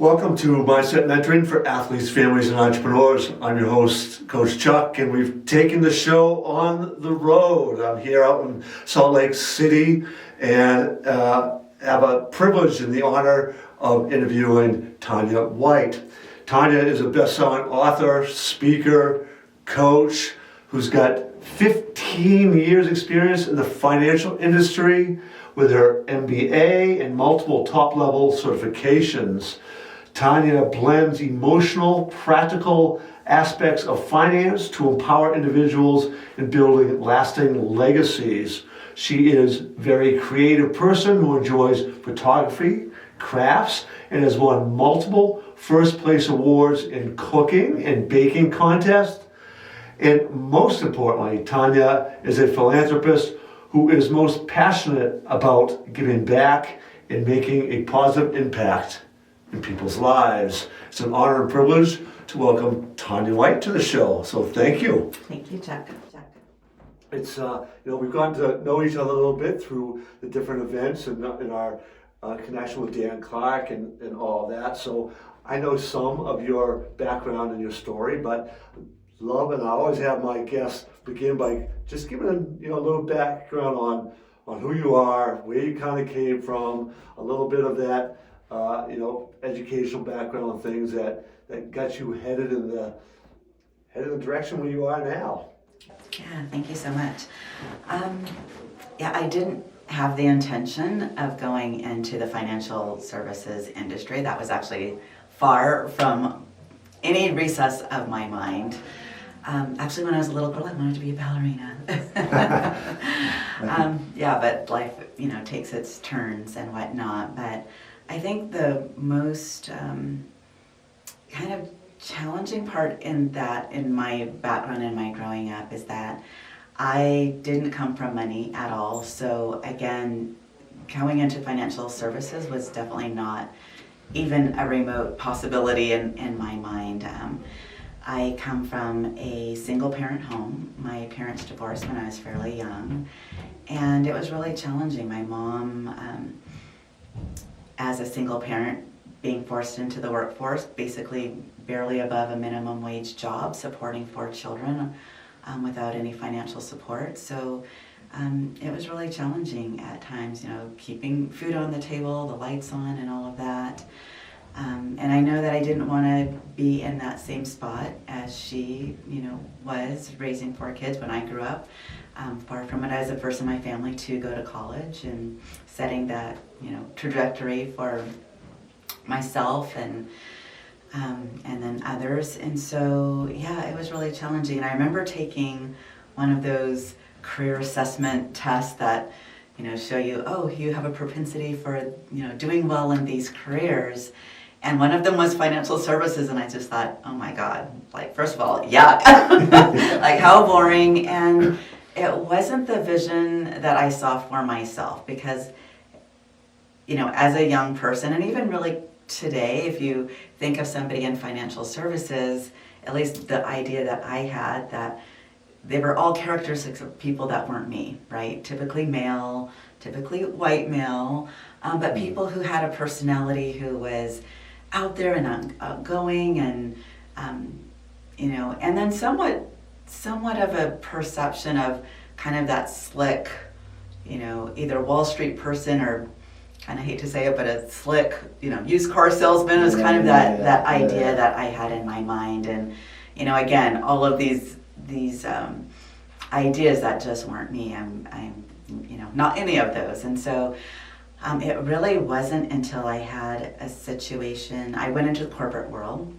Welcome to Mindset Mentoring for Athletes, Families, and Entrepreneurs. I'm your host, Coach Chuck, and we've taken the show on the road. I'm here out in Salt Lake City and have a privilege and the honor of interviewing Tonya White. Tonya is a best-selling author, speaker, coach, who's got 15 years experience in the financial industry with her MBA and multiple top-level certifications. Tonya blends emotional, practical aspects of finance to empower individuals in building lasting legacies. She is a very creative person who enjoys photography, crafts, and has won multiple first-place awards in cooking and baking contests. And most importantly, Tonya is a philanthropist who is most passionate about giving back and making a positive impact in people's lives. It's an honor and privilege to welcome Tonya White to the show. So thank you. Thank you, Chuck. It's we've gotten to know each other a little bit through the different events and in our connection with Dan Clark and all of that. So I know some of your background and your story, but love, and I always have my guests begin by just giving them a little background on who you are, where you kind of came from, a little bit of that educational background and things that got you headed in the direction where you are now. Yeah, thank you so much. I didn't have the intention of going into the financial services industry. That was actually far from any recess of my mind. Actually, when I was a little girl, I wanted to be a ballerina. But life, takes its turns and whatnot. But I think the most kind of challenging part in my background and my growing up is that I didn't come from money at all. So again, going into financial services was definitely not even a remote possibility in my mind. I come from a single parent home. My parents divorced when I was fairly young, and it was really challenging. My mom, as a single parent, being forced into the workforce, basically barely above a minimum wage job, supporting 4 children without any financial support. So it was really challenging at times, keeping food on the table, the lights on, and all of that. And I know that I didn't want to be in that same spot as she, was raising 4 kids when I grew up. Far from it, I was the first in my family to go to college and setting that, trajectory for myself and then others. And so, it was really challenging. And I remember taking one of those career assessment tests that, show you, you have a propensity for, doing well in these careers. And one of them was financial services, and I just thought, oh my God, first of all, yuck. How boring. And it wasn't the vision that I saw for myself because, as a young person, and even really today, if you think of somebody in financial services, at least the idea that I had, that they were all characteristics of people that weren't me, right? Typically male, typically white male, but people who had a personality who was out there and outgoing and, and then somewhat of a perception of kind of that slick, either Wall Street person or, kind of hate to say it, but a slick, used car salesman was kind of that idea that I had in my mind. And, again, all of these ideas that just weren't me. I'm not any of those. And so it really wasn't until I had a situation, I went into the corporate world,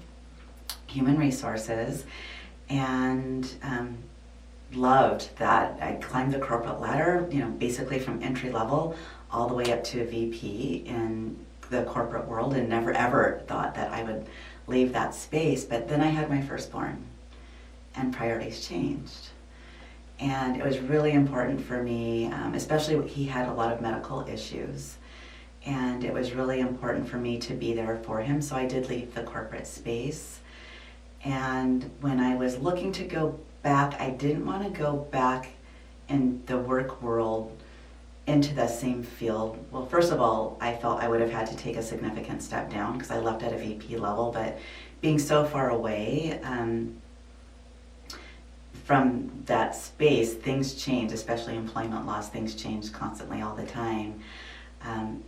human resources, and loved that. I climbed the corporate ladder, basically from entry level all the way up to a VP in the corporate world, and never ever thought that I would leave that space. But then I had my firstborn, and priorities changed. And it was really important for me, especially he had a lot of medical issues. And it was really important for me to be there for him. So I did leave the corporate space. And when I was looking to go back, I didn't want to go back in the work world into the same field. Well, first of all, I felt I would have had to take a significant step down because I left at a VP level, but being so far away from that space, things change, especially employment laws, things change constantly all the time.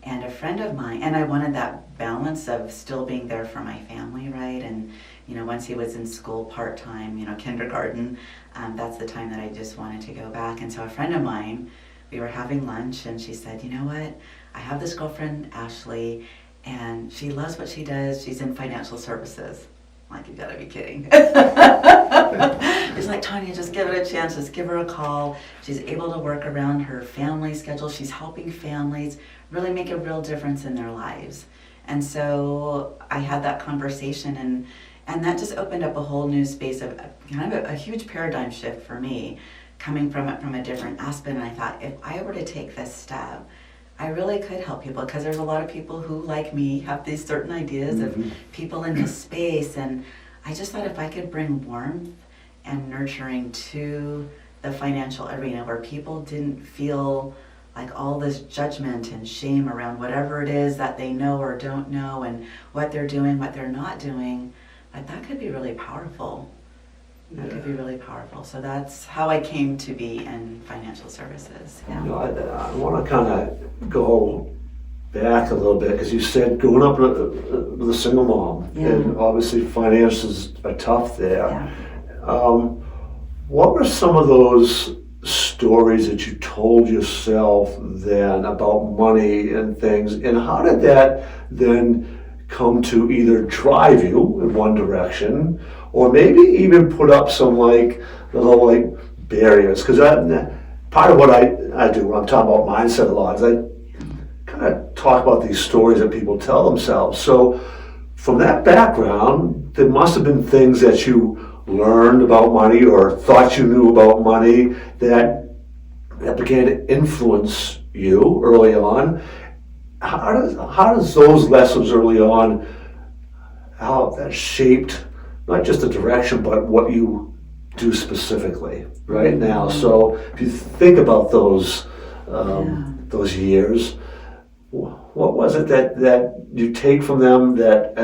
And a friend of mine, and I wanted that balance of still being there for my family, right? And, once he was in school part-time, kindergarten, that's the time that I just wanted to go back. And so a friend of mine, we were having lunch, and she said, you know what? I have this girlfriend, Ashley, and she loves what she does. She's in financial services. I'm like, you gotta be kidding. It's like, Tonya, just give it a chance. Just give her a call. She's able to work around her family schedule. She's helping families really make a real difference in their lives. And so I had that conversation, and that just opened up a whole new space of kind of a huge paradigm shift for me, coming from it from a different aspect. And I thought, if I were to take this step, I really could help people, because there's a lot of people who, like me, have these certain ideas of people in this space. And I just thought if I could bring warmth and nurturing to the financial arena, where people didn't feel like all this judgment and shame around whatever it is that they know or don't know, and what they're doing, what they're not doing, that could be really powerful. That could be really powerful. So that's how I came to be in financial services. Yeah. I want to kind of go back a little bit, because you said growing up with a single mom, and obviously finances are tough there. Yeah. What were some of those stories that you told yourself then about money and things, and how did that then come to either drive you in one direction, or maybe even put up some little barriers? Because part of what I do when I'm talking about mindset a lot is I kind of talk about these stories that people tell themselves. So from that background, there must have been things that you learned about money or thought you knew about money that began to influence you early on. How does those lessons early on, how that shaped not just the direction, but what you do specifically right now? So if you think about those years, what was it that you take from them that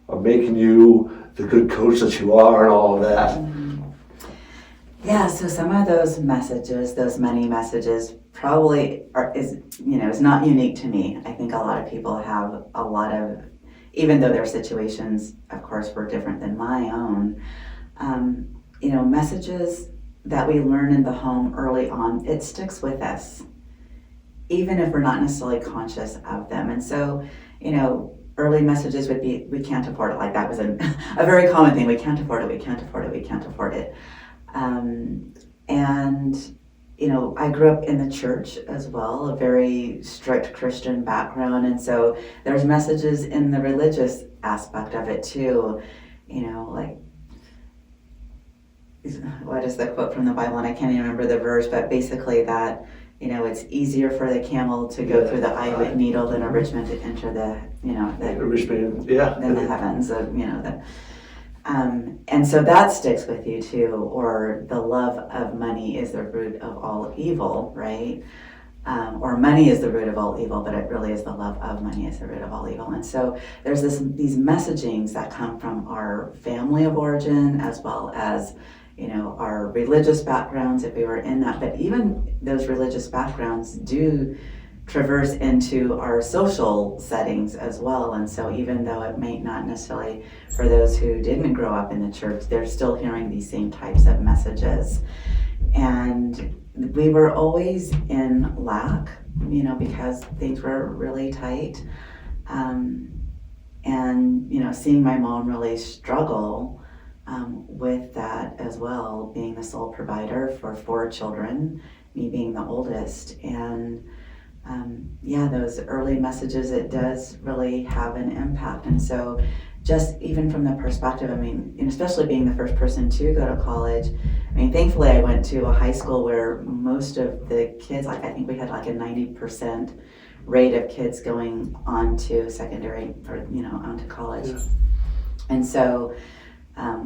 are making you the good coach that you are, and all of that? Yeah, so some of those messages, those money messages, probably is not unique to me. I think a lot of people have a lot of, even though their situations, of course, were different than my own, messages that we learn in the home early on, it sticks with us, even if we're not necessarily conscious of them. And so, early messages would be, we can't afford it. Like that was a very common thing. We can't afford it, we can't afford it, we can't afford it. I grew up in the church as well, a very strict Christian background. And so there's messages in the religious aspect of it too, what is the quote from the Bible? And I can't even remember the verse, but basically that, it's easier for the camel to go through the eye of the needle than a rich man to enter the rich man, than the heavens, and so that sticks with you too. Or the love of money is the root of all evil, right? Or money is the root of all evil, but it really is the love of money is the root of all evil. And so there's these messagings that come from our family of origin, as well as our religious backgrounds, if we were in that. But even those religious backgrounds do traverse into our social settings as well. And so even though it may not necessarily, for those who didn't grow up in the church, they're still hearing these same types of messages. And we were always in lack, because things were really tight. Seeing my mom really struggle with that as well, being the sole provider for 4 children, me being the oldest. And those early messages, it does really have an impact. And so just even from the perspective, especially being the first person to go to college, thankfully I went to a high school where most of the kids, I think we had a 90% rate of kids going on to secondary or, on to college. Yeah. And so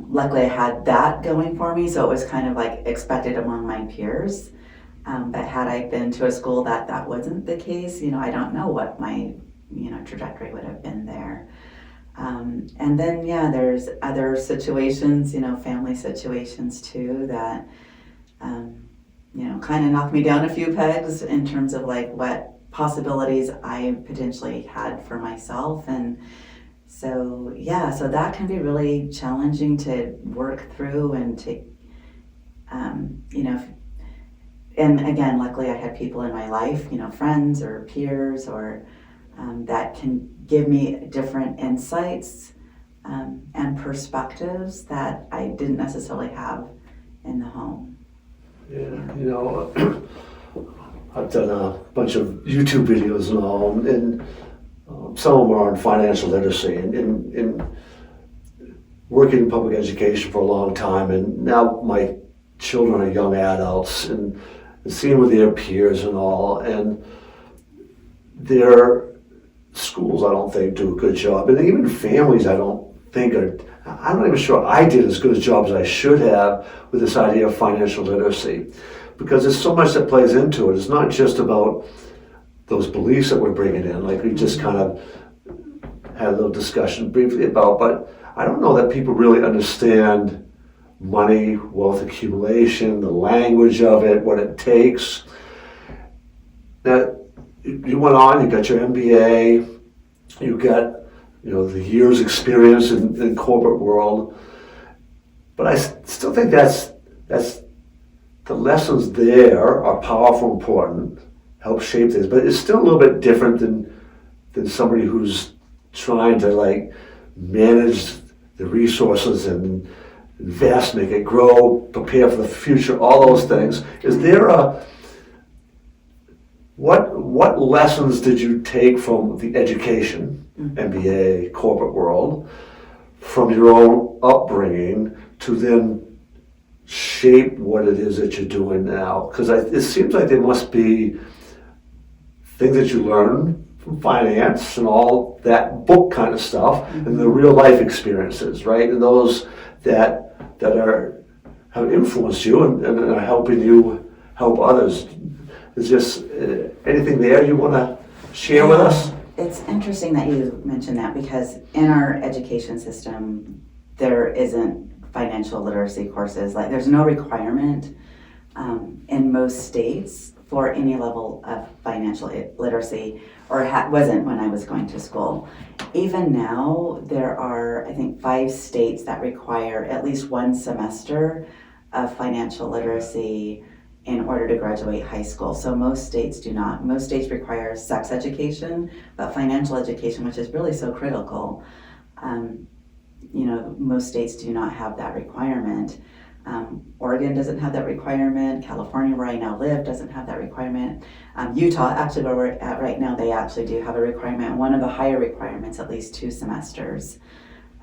luckily I had that going for me, so it was kind of expected among my peers. But had I been to a school that wasn't the case, I don't know what my, trajectory would have been there. And then, there's other situations, family situations too, that, kind of knocked me down a few pegs in terms of like what possibilities I potentially had for myself. And so that can be really challenging to work through and to, and again, luckily I had people in my life, friends or peers or that can give me different insights and perspectives that I didn't necessarily have in the home. Yeah, I've done a bunch of YouTube videos and all, and some of them are on financial literacy and working in public education for a long time, and now my children are young adults and seeing with their peers and all, and their schools I don't think do a good job, and even families I'm not even sure I did as good a job as I should have with this idea of financial literacy, because there's so much that plays into it. It's not just about those beliefs that we're bringing in, like we just kind of had a little discussion briefly about, but I don't know that people really understand money, wealth accumulation, the language of it, what it takes. Now, you went on, you got your MBA, you got the years experience in corporate world, but I still think that's the lessons there are powerful, important, help shape things, but it's still a little bit different than somebody who's trying to like manage the resources and invest, make it grow, prepare for the future, all those things. Is there what lessons did you take from the education, MBA, corporate world, from your own upbringing to then shape what it is that you're doing now? Because it seems like there must be things that you learn from finance and all that book kind of stuff, and the real life experiences, right? And those that have influenced you and are helping you help others. Is just anything there you want to share with us? It's interesting that you mentioned that, because in our education system, there isn't financial literacy courses. Like, there's no requirement in most states for any level of financial literacy, or wasn't when I was going to school. Even now, there are, I think, 5 states that require at least 1 semester of financial literacy in order to graduate high school. So most states do not. Most states require sex education, but financial education, which is really so critical, most states do not have that requirement. Oregon doesn't have that requirement. California, where I now live, doesn't have that requirement. Utah, actually where we're at right now, they actually do have a requirement. One of the higher requirements, at least 2 semesters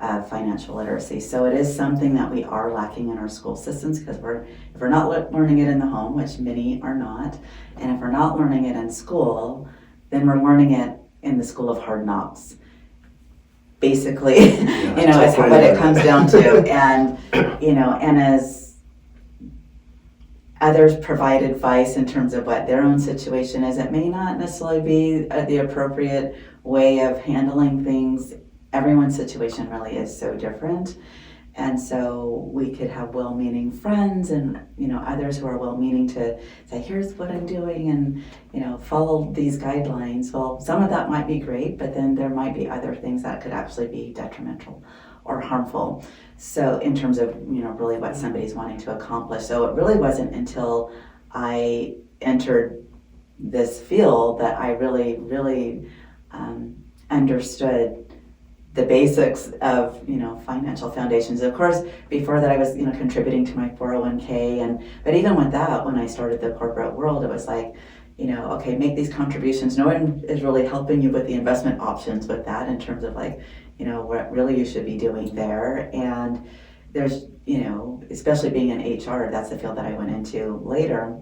of financial literacy. So it is something that we are lacking in our school systems, because if we're not learning it in the home, which many are not, and if we're not learning it in school, then we're learning it in the school of hard knocks. Basically, it's what it comes down to. And, and as others provide advice in terms of what their own situation is, it may not necessarily be the appropriate way of handling things. Everyone's situation really is so different. And so we could have well-meaning friends and, others who are well-meaning to say, here's what I'm doing, and, follow these guidelines. Well, some of that might be great, but then there might be other things that could actually be detrimental or harmful. So in terms of, really what somebody's wanting to accomplish. So it really wasn't until I entered this field that I really, really understood the basics of, financial foundations. Of course, before that I was, contributing to my 401k, but even with that, when I started the corporate world, it was like, okay, make these contributions. No one is really helping you with the investment options with that, in terms of like, what really you should be doing there. And there's, especially being in HR, that's the field that I went into later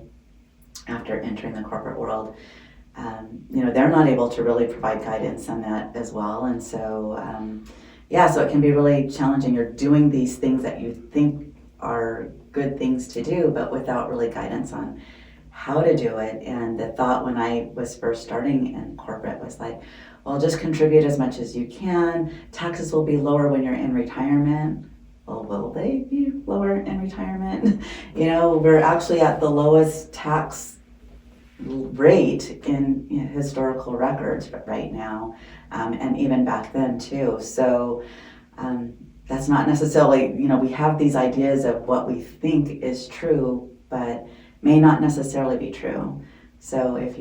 after entering the corporate world. They're not able to really provide guidance on that as well. And so, so it can be really challenging. You're doing these things that you think are good things to do, but without really guidance on how to do it. And the thought when I was first starting in corporate was like, well, just contribute as much as you can. Taxes will be lower when you're in retirement. Well, will they be lower in retirement? We're actually at the lowest tax rate in historical records right now, and even back then too. So that's not necessarily, we have these ideas of what we think is true, but may not necessarily be true. So if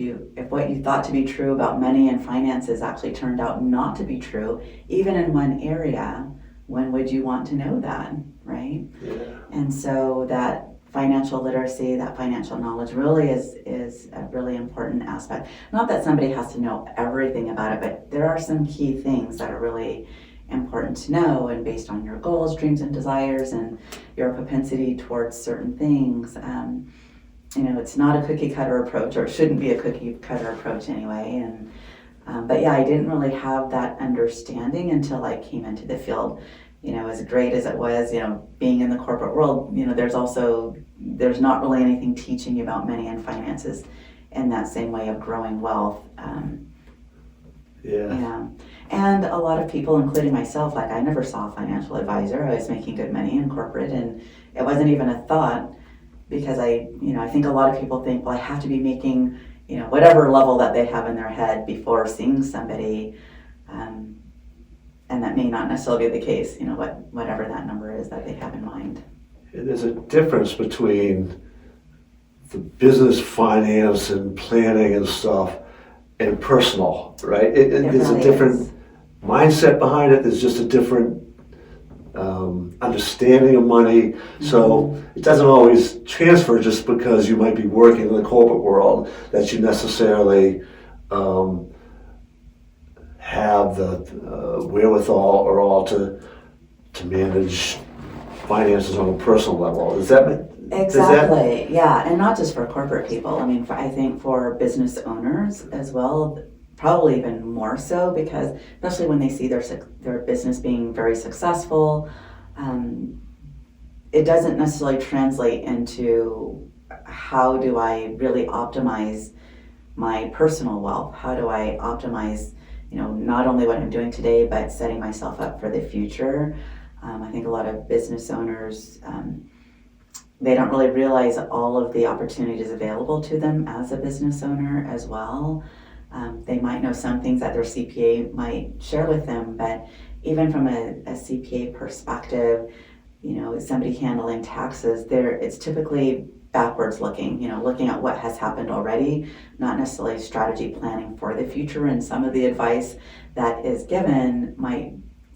what you thought to be true about money and finances actually turned out not to be true, even in one area, when would you want to know that, right? Yeah. And so that financial literacy, that financial knowledge really is a really important aspect. Not that somebody has to know everything about it, but there are some key things that are really important to know, and based on your goals, dreams, and desires, and your propensity towards certain things. It's not a cookie cutter approach, or it shouldn't be a cookie cutter approach anyway. But yeah, I didn't really have that understanding until I came into the field. As great as it was, being in the corporate world, there's not really anything teaching you about money and finances in that same way of growing wealth. Yeah. And a lot of people, including myself, like I never saw a financial advisor. I was making good money in corporate, and it wasn't even a thought, because I think a lot of people think, well, I have to be making, whatever level that they have in their head before seeing somebody. And that may not necessarily be the case, whatever that number is that they have in mind. And there's a difference between the business finance and planning and stuff and personal, right? There's really a different is. Mindset behind it. There's just a different understanding of money. So it doesn't always transfer just because you might be working in the corporate world that you necessarily have the wherewithal or all to manage finances on a personal level. Does that Exactly. Yeah, and not just for corporate people. I mean, I think for business owners as well, probably even more so, because especially when they see their business being very successful, it doesn't necessarily translate into how do I really optimize my personal wealth? How do I optimize, not only what I'm doing today, but setting myself up for the future? I think a lot of business owners, they don't really realize all of the opportunities available to them as a business owner as well. They might know some things that their CPA might share with them, but even from a CPA perspective, somebody handling taxes, it's typically backwards looking, looking at what has happened already, not necessarily strategy planning for the future. And some of the advice that is given might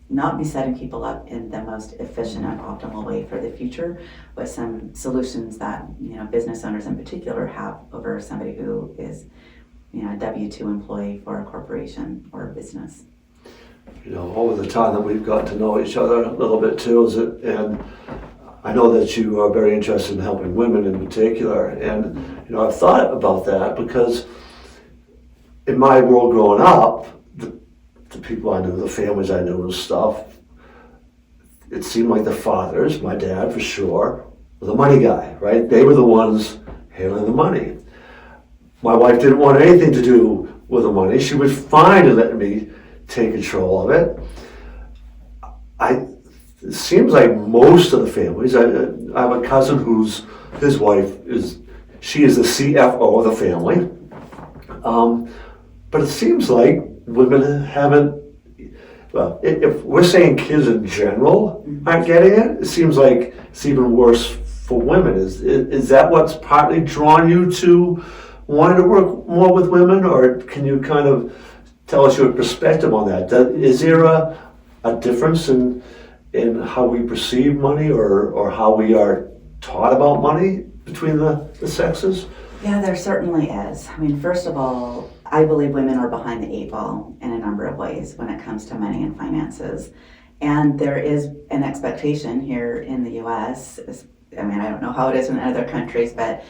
not be setting people up in the most efficient and optimal way for the future, with some solutions that business owners in particular have over somebody who is a W-2 employee for a corporation or a business. Over the time that we've gotten to know each other a little bit too, and I know that you are very interested in helping women in particular, and I've thought about that because in my world growing up, the people I knew, the families I knew and stuff, it seemed like the fathers, my dad for sure, was the money guy, right? They were the ones handling the money. My wife didn't want anything to do with the money. She was fine in letting me take control of it. It seems like most of the families, I have a cousin his wife is the CFO of the family. But it seems like women haven't, well, if we're saying kids in general aren't getting it, it seems like it's even worse for women. Is that what's partly drawn you to wanting to work more with women, or can you kind of tell us your perspective on that? Is there a difference in how we perceive money or how we are taught about money between the sexes? Yeah, there certainly is. I mean, first of all, I believe women are behind the 8 ball in a number of ways when it comes to money and finances. And there is an expectation here in the U.S., I mean, I don't know how it is in other countries, but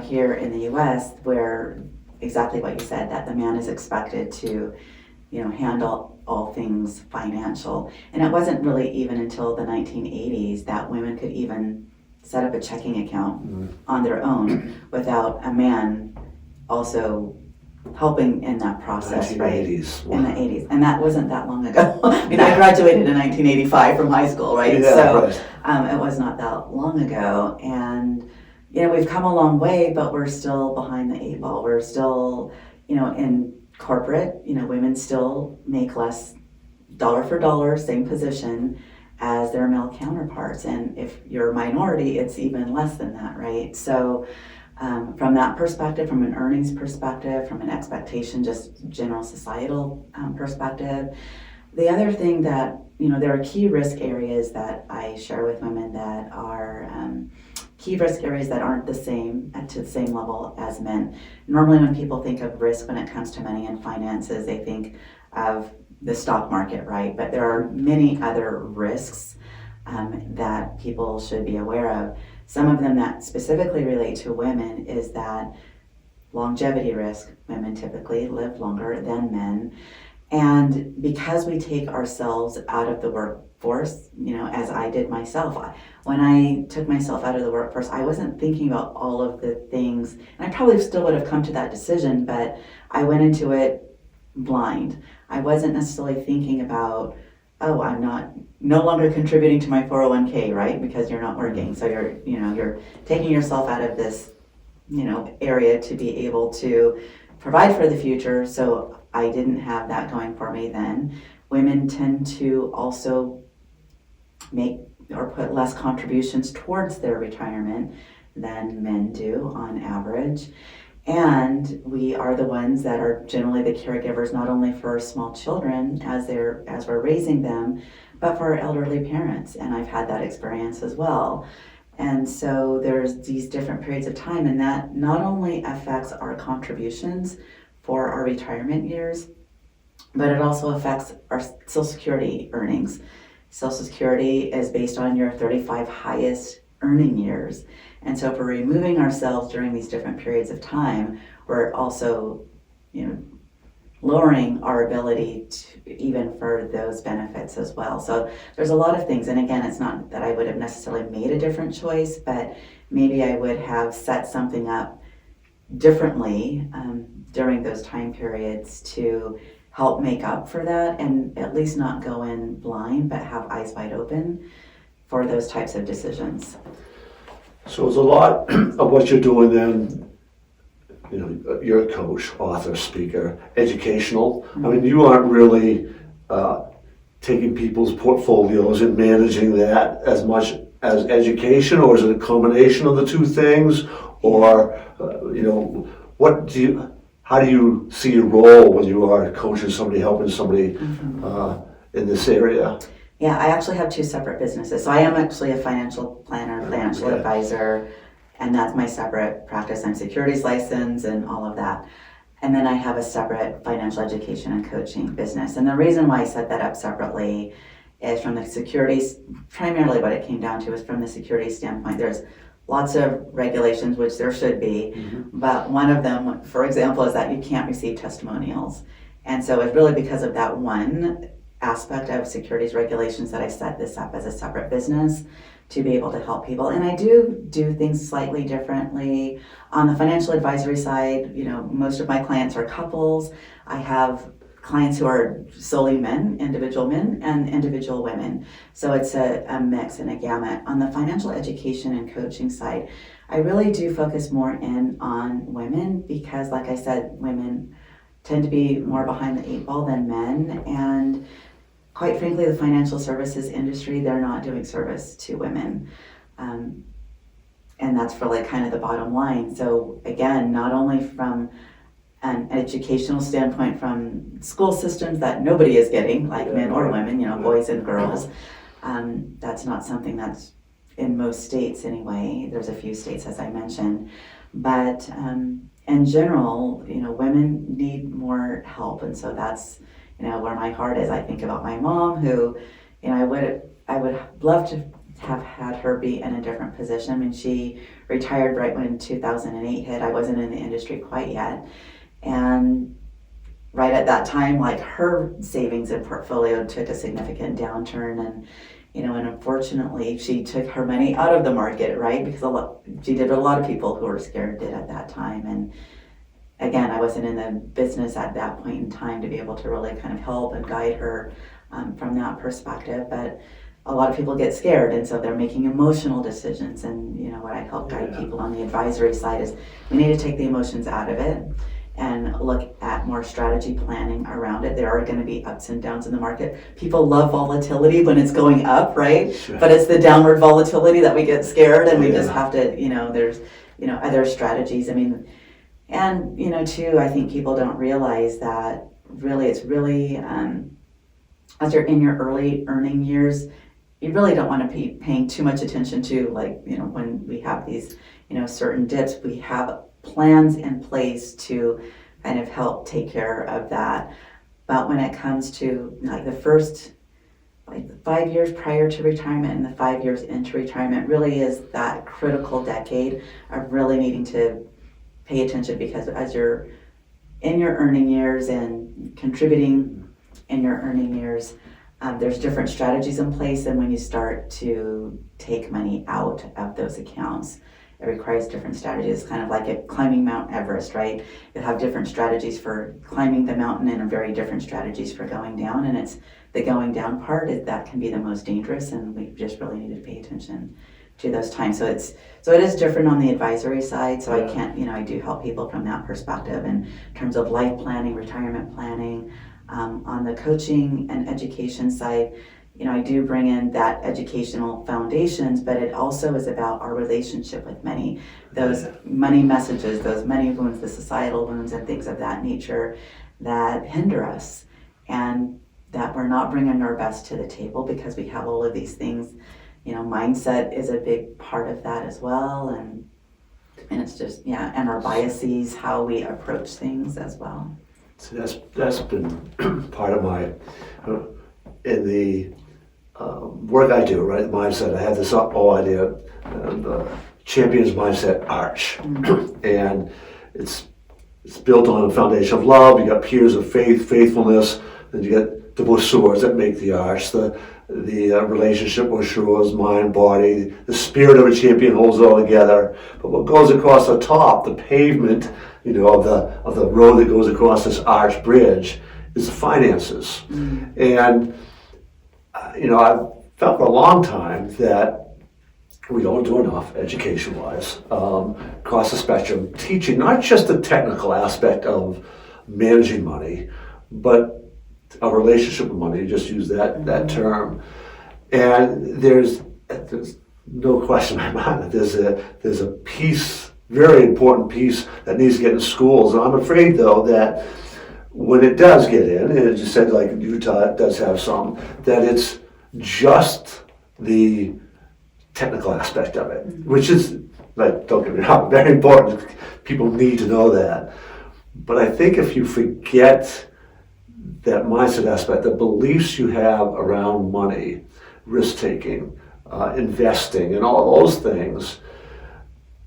here in the U.S., where exactly what you said, that the man is expected to handle all things financial. And it wasn't really even until the 1980s that women could even set up a checking account on their own without a man also helping in that process, 1980s. right? In the 80s. And that wasn't that long ago. I mean, I graduated in 1985 from high school, right? Yeah, so right. it was not that long ago. And, we've come a long way, but we're still behind the 8 ball. We're still, in corporate, women still make less dollar for dollar, same position as their male counterparts. And if you're a minority, it's even less than that, right? So from that perspective, from an earnings perspective, from an expectation, just general societal perspective. The other thing that, there are key risk areas that I share with women that are key risk areas that aren't to the same level as men. Normally when people think of risk when it comes to money and finances, they think of the stock market, right? But there are many other risks that people should be aware of. Some of them that specifically relate to women is that longevity risk. Women typically live longer than men. And because we take ourselves out of the workforce, as I did myself, when I took myself out of the workforce, I wasn't thinking about all of the things, and I probably still would have come to that decision, but I went into it blind. I wasn't necessarily thinking about, oh, I'm no longer contributing to my 401k, right? Because you're not working. So you're taking yourself out of this, area to be able to provide for the future. So I didn't have that going for me then. Women tend to also make or put less contributions towards their retirement than men do on average. And we are the ones that are generally the caregivers, not only for small children as we're raising them, but for our elderly parents. And I've had that experience as well. And so there's these different periods of time, and that not only affects our contributions for our retirement years, but it also affects our Social Security earnings. Social Security is based on your 35 highest earning years. And so if we're removing ourselves during these different periods of time, we're also, lowering our ability to even for those benefits as well. So there's a lot of things. And again, it's not that I would have necessarily made a different choice, but maybe I would have set something up differently during those time periods to help make up for that and at least not go in blind, but have eyes wide open for those types of decisions. So it's a lot of what you're doing then, you're a coach, author, speaker, educational. I mean, you aren't really taking people's portfolios and managing that as much as education, or is it a combination of the two things? Or, how do you see your role when you are coaching somebody, helping somebody in this area? Yeah, I actually have two separate businesses. So I am actually a financial planner, financial advisor, and that's my separate practice. I'm securities licensed and all of that. And then I have a separate financial education and coaching business. And the reason why I set that up separately is from the securities, primarily what it came down to is from the security standpoint. There's lots of regulations, which there should be, but one of them, for example, is that you can't receive testimonials. And so it's really because of that one aspect of securities regulations that I set this up as a separate business to be able to help people. And I do things slightly differently. On the financial advisory side, most of my clients are couples. I have clients who are solely men, individual men, and individual women. So it's a mix and a gamut. On the financial education and coaching side, I really do focus more in on women because, like I said, women tend to be more behind the 8 ball than men. And quite frankly, the financial services industry, they're not doing service to women. And that's really kind of the bottom line. So again, not only from an educational standpoint from school systems that nobody is getting, like men or women, boys and girls. That's not something that's in most states anyway. There's a few states, as I mentioned. But in general, women need more help. And so that's, where my heart is. I think about my mom who, I would love to have had her be in a different position. I mean, she retired right when 2008 hit. I wasn't in the industry quite yet. And right at that time, like her savings and portfolio took a significant downturn, and unfortunately she took her money out of the market, right? Because she did what a lot of people who were scared did at that time. And again, I wasn't in the business at that point in time to be able to really kind of help and guide her from that perspective. But a lot of people get scared, and so they're making emotional decisions. And what I help guide people on the advisory side is we need to take the emotions out of it and look at more strategy planning around it. There are going to be ups and downs in the market. People love volatility when it's going up, right? Sure. But it's the downward volatility that we get scared, and we just have to, there's, other strategies. I mean, and, too, I think people don't realize that it's really, as you're in your early earning years, you really don't want to be paying too much attention to, when we have these, certain dips, we have plans in place to kind of help take care of that. But when it comes to the first 5 years prior to retirement and the 5 years into retirement really is that critical decade of really needing to pay attention, because as you're in your earning years and contributing in your earning years, there's different strategies in place. And when you start to take money out of those accounts, it requires different strategies, kind of like climbing Mount Everest, right? You'll have different strategies for climbing the mountain and very different strategies for going down. And it's the going down part that can be the most dangerous, and we just really need to pay attention to those times. So it is different on the advisory side. So I can't, I do help people from that perspective in terms of life planning, retirement planning. On the coaching and education side, I do bring in that educational foundations, but it also is about our relationship with money, those money messages, those money wounds, the societal wounds and things of that nature that hinder us, and that we're not bringing our best to the table because we have all of these things. Mindset is a big part of that as well, and it's just, and our biases, how we approach things as well. So that's been part of my, in the work I do, right, mindset. I have this whole idea, the champion's mindset arch. And it's built on a foundation of love. You got piers of faith, faithfulness, then you get the both swords that make the arch. The relationship with shores, mind, body, the spirit of a champion holds it all together. But what goes across the top, the pavement, of the road that goes across this arch bridge, is the finances. And I've felt for a long time that we don't do enough education-wise, across the spectrum, teaching not just the technical aspect of managing money, but a relationship with money. You just use that term. And there's no question in my mind that there's a piece, very important piece, that needs to get in schools. And I'm afraid, though, that when it does get in, and as you said, like Utah does have some, that it's just the technical aspect of it, which is, don't get me wrong, very important. People need to know that. But I think if you forget that mindset aspect, the beliefs you have around money, risk-taking, investing, and all those things,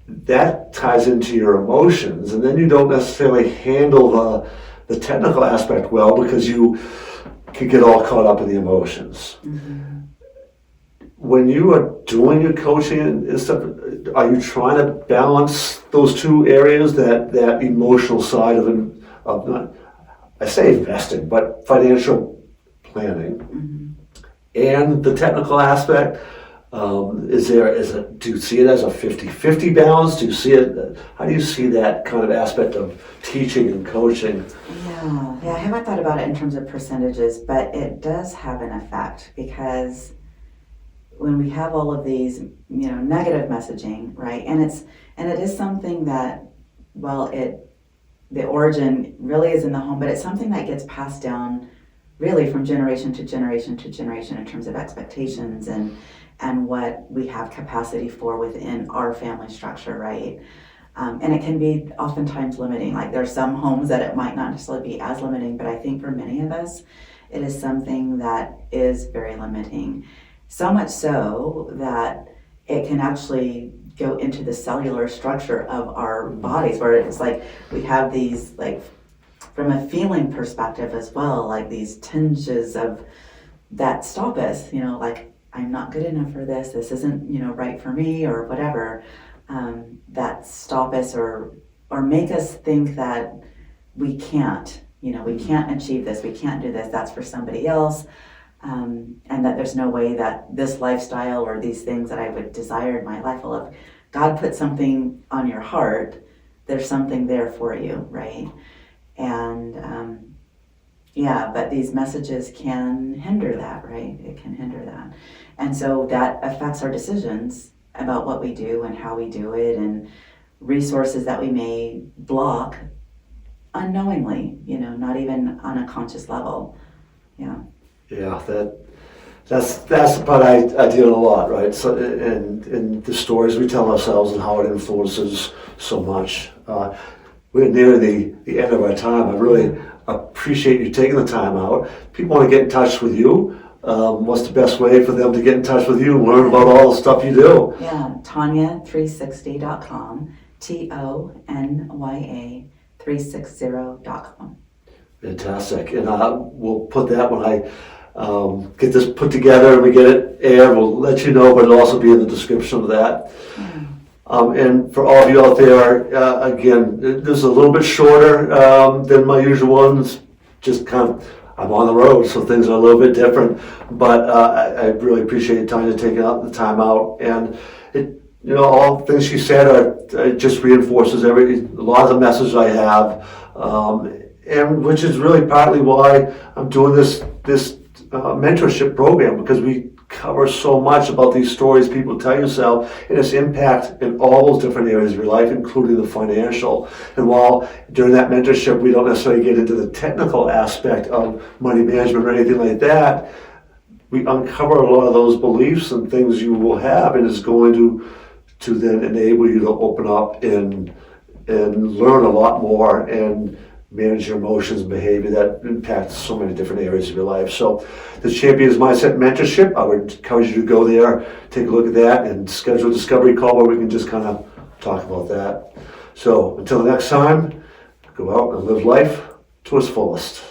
that ties into your emotions, and then you don't necessarily handle the technical aspect well because you can get all caught up in the emotions. When you are doing your coaching and stuff, are you trying to balance those two areas, that emotional side of not, I say investing, but financial planning, and the technical aspect? Do you see it as a 50-50 balance? Do you see it, how do you see that kind of aspect of teaching and coaching? Yeah, I haven't thought about it in terms of percentages, but it does have an effect, because when we have all of these, negative messaging, right? And it is something that, the origin really is in the home, but it's something that gets passed down really from generation to generation to generation in terms of expectations and what we have capacity for within our family structure, right? And it can be oftentimes limiting. Like there's some homes that it might not necessarily be as limiting, but I think for many of us, it is something that is very limiting. So much so that it can actually go into the cellular structure of our bodies, where it's like we have these, from a feeling perspective as well, like these tinges of that stop us, I'm not good enough for this. This isn't, right for me or whatever, that stop us or make us think that we can't, we can't achieve this. We can't do this. That's for somebody else. And that there's no way that this lifestyle or these things that I would desire in my life will have. God put something on your heart. There's something there for you, right? And but these messages can hinder that, right? It can hinder that. And so that affects our decisions about what we do and how we do it, and resources that we may block unknowingly, not even on a conscious level. Yeah. Yeah, that's the part I deal with a lot, right? So, and the stories we tell ourselves and how it influences so much. We're near the end of our time. I really appreciate you taking the time out. People want to get in touch with you. What's the best way for them to get in touch with you and learn about all the stuff you do? Yeah, Tonya360.com, TONYA360.com. Fantastic. And we'll put that when I get this put together and we get it aired, we'll let you know, but it'll also be in the description of that. And for all of you out there, again, this is a little bit shorter than my usual ones. Just kind of, I'm on the road, so things are a little bit different. But I really appreciate Tonya taking the time out. And it, all the things she said it just reinforces a lot of the message I have, and which is really partly why I'm doing this mentorship program, because we cover so much about these stories people tell yourself and its impact in all those different areas of your life, including the financial. And while during that mentorship we don't necessarily get into the technical aspect of money management or anything like that, we uncover a lot of those beliefs and things you will have, and it's going to then enable you to open up and learn a lot more and manage your emotions and behavior that impacts so many different areas of your life. So the Champions Mindset Mentorship, I would encourage you to go there, take a look at that, and schedule a discovery call where we can just kind of talk about that. So until the next time, go out and live life to its fullest.